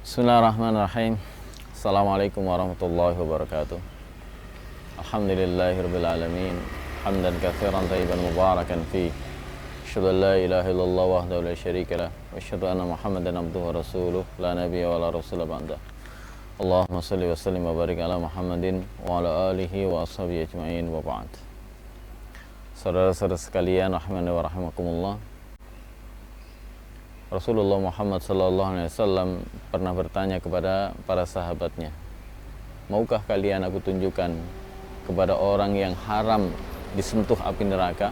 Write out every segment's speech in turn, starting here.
Bismillahirrahmanirrahim. Assalamualaikum warahmatullahi wabarakatuh. Alhamdulillahirabbil alamin. Hamdan katsiran thayyiban mubarakan fi. Asyhadu an la ilaha illallah wahdahu la syarika lah wa asyhadu anna Muhammadan abduhu wa rasuluh la nabiyya wa la rasula ba'da. Allahumma shalli wa sallim wa barik ala Muhammadin wa ala alihi wa ashabihi ajma'in wa ba'd. Saudara-saudara sekalian rahimani wa rahimakumullah. Rasulullah Muhammad SAW pernah bertanya kepada para sahabatnya, maukah kalian aku tunjukkan kepada orang yang haram disentuh api neraka?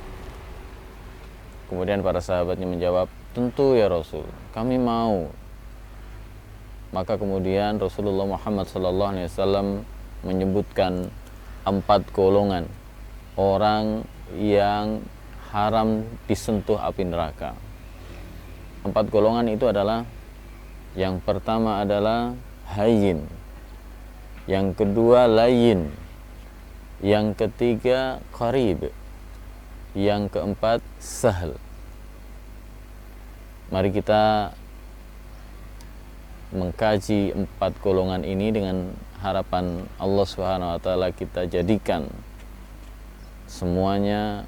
Kemudian para sahabatnya menjawab, tentu ya Rasul, kami mau. Maka kemudian Rasulullah Muhammad SAW menyebutkan 4 golongan orang yang haram disentuh api neraka. 4 golongan itu adalah, yang pertama adalah hayyin, yang kedua layyin, yang ketiga qarib, yang keempat sahl. Mari kita mengkaji 4 golongan ini dengan harapan Allah Subhanahu wa taala kita jadikan semuanya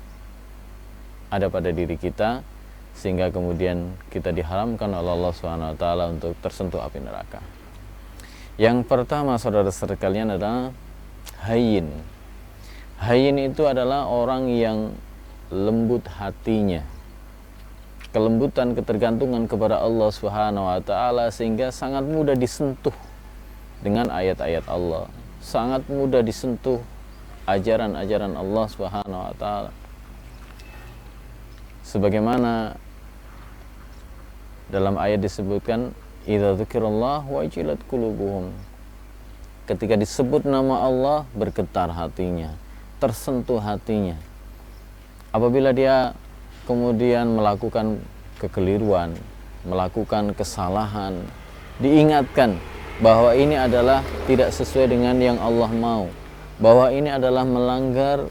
ada pada diri kita, sehingga kemudian kita diharamkan oleh Allah Subhanahu wa taala untuk tersentuh api neraka. Yang pertama saudara-saudara sekalian adalah hayyin. Hayyin itu adalah orang yang lembut hatinya, kelembutan ketergantungan kepada Allah Subhanahu wa taala, sehingga sangat mudah disentuh dengan ayat-ayat Allah, sangat mudah disentuh ajaran-ajaran Allah Subhanahu wa taala. Sebagaimana dalam ayat disebutkan, idza dzukirallah wajilat qulubuhum. Ketika disebut nama Allah, bergetar hatinya, tersentuh hatinya. Apabila dia kemudian melakukan kekeliruan, melakukan kesalahan, diingatkan bahwa ini adalah tidak sesuai dengan yang Allah mau, bahwa ini adalah melanggar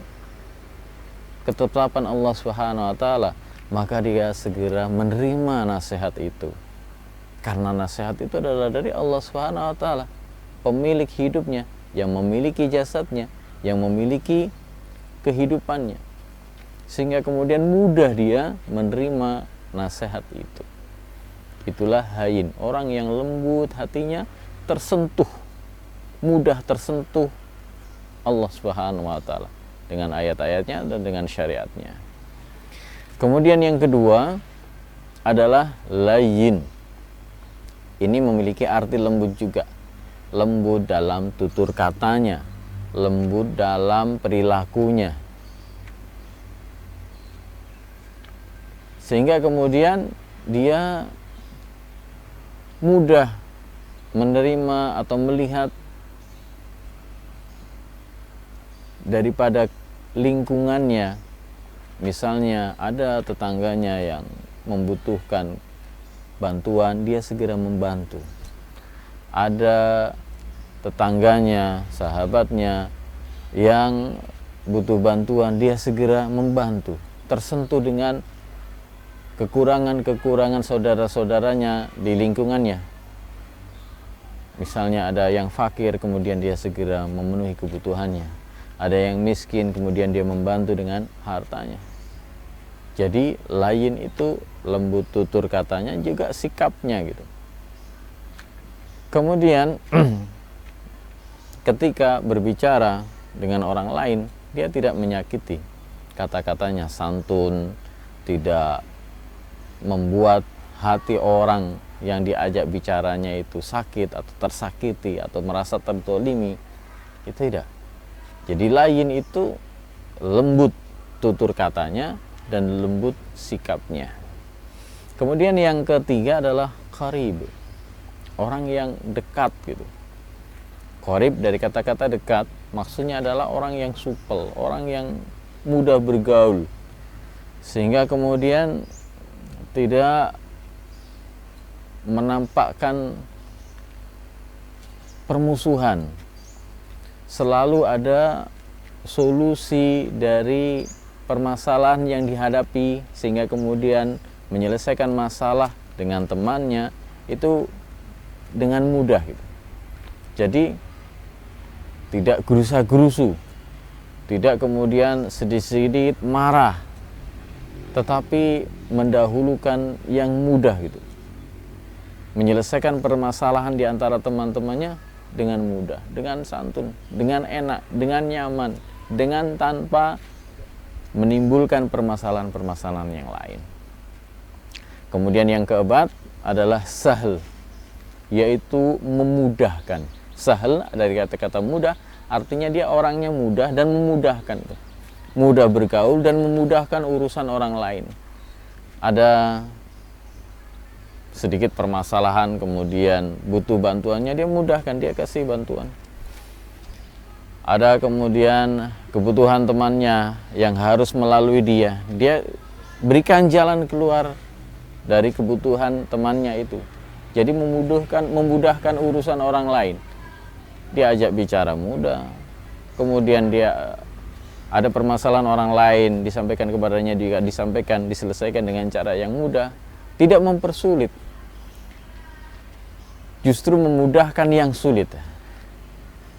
ketetapan Allah Subhanahu wa taala, maka dia segera menerima nasihat itu. Karena nasihat itu adalah dari Allah Subhanahu wa taala, pemilik hidupnya, yang memiliki jasadnya, yang memiliki kehidupannya. Sehingga kemudian mudah dia menerima nasihat itu. Itulah hayyin, orang yang lembut hatinya, tersentuh, mudah tersentuh Allah Subhanahu wa taala dengan ayat-ayatnya dan dengan syariatnya. Kemudian yang kedua adalah layyin. Ini memiliki arti lembut juga. Lembut dalam tutur katanya, lembut dalam perilakunya. Sehingga kemudian dia mudah menerima atau melihat daripada lingkungannya. Misalnya ada tetangganya yang membutuhkan bantuan, dia segera membantu. Ada tetangganya, sahabatnya yang butuh bantuan, dia segera membantu. Tersentuh dengan kekurangan-kekurangan saudara-saudaranya di lingkungannya. Misalnya ada yang fakir, kemudian dia segera memenuhi kebutuhannya. Ada yang miskin, kemudian dia membantu dengan hartanya. Jadi layyin itu lembut tutur katanya, juga sikapnya gitu. Kemudian ketika berbicara dengan orang lain, dia tidak menyakiti. Kata-katanya santun, tidak membuat hati orang yang diajak bicaranya itu sakit atau tersakiti atau merasa terzalimi. Itu tidak. Jadi layyin itu lembut tutur katanya dan lembut sikapnya. Kemudian yang ketiga adalah qarib, orang yang dekat gitu. Qarib dari kata-kata dekat, maksudnya adalah orang yang supel, orang yang mudah bergaul, sehingga kemudian tidak menampakkan permusuhan. Selalu ada solusi dari permasalahan yang dihadapi, sehingga kemudian menyelesaikan masalah dengan temannya itu dengan mudah gitu. Jadi tidak gerusa-gerusu, tidak kemudian sedikit-sedikit marah, tetapi mendahulukan yang mudah gitu. Menyelesaikan permasalahan di antara teman-temannya dengan mudah, dengan santun, dengan enak, dengan nyaman, dengan tanpa menimbulkan permasalahan-permasalahan yang lain. Kemudian yang keempat adalah sahl, yaitu memudahkan. Sahl dari kata-kata mudah, artinya dia orangnya mudah dan memudahkan. Mudah bergaul dan memudahkan urusan orang lain. Ada sedikit permasalahan, kemudian butuh bantuannya, dia mudahkan, dia kasih bantuan. Ada kemudian kebutuhan temannya yang harus melalui dia, dia berikan jalan keluar dari kebutuhan temannya itu. Jadi memudahkan urusan orang lain. Dia ajak bicara mudah. Kemudian dia ada permasalahan orang lain, disampaikan kepadanya, juga diselesaikan dengan cara yang mudah, tidak mempersulit. Justru memudahkan yang sulit.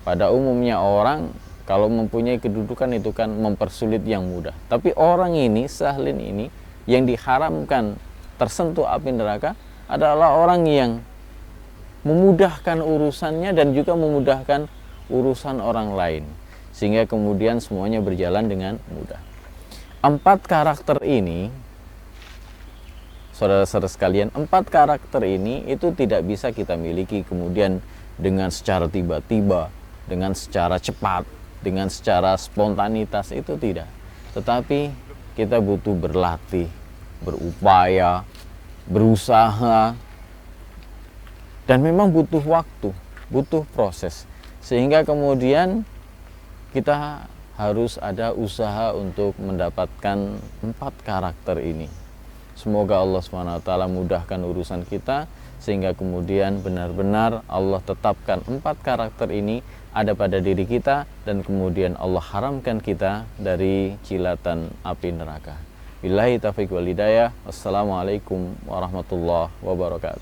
Pada umumnya orang kalau mempunyai kedudukan itu kan mempersulit yang mudah. Tapi orang ini, sahlin ini, yang diharamkan tersentuh api neraka adalah orang yang memudahkan urusannya dan juga memudahkan urusan orang lain, sehingga kemudian semuanya berjalan dengan mudah. 4 karakter ini, saudara-saudara sekalian, 4 karakter ini itu tidak bisa kita miliki kemudian dengan secara tiba-tiba, dengan secara cepat, dengan secara spontanitas, itu tidak. Tetapi kita butuh berlatih, berupaya, berusaha, dan memang butuh waktu, butuh proses, sehingga kemudian kita harus ada usaha untuk mendapatkan 4 karakter ini. Semoga Allah SWT mudahkan urusan kita, sehingga kemudian benar-benar Allah tetapkan 4 karakter ini ada pada diri kita, dan kemudian Allah haramkan kita dari cilatan api neraka. Billahi taufiq wal hidayah. Wassalamualaikum warahmatullahi wabarakatuh.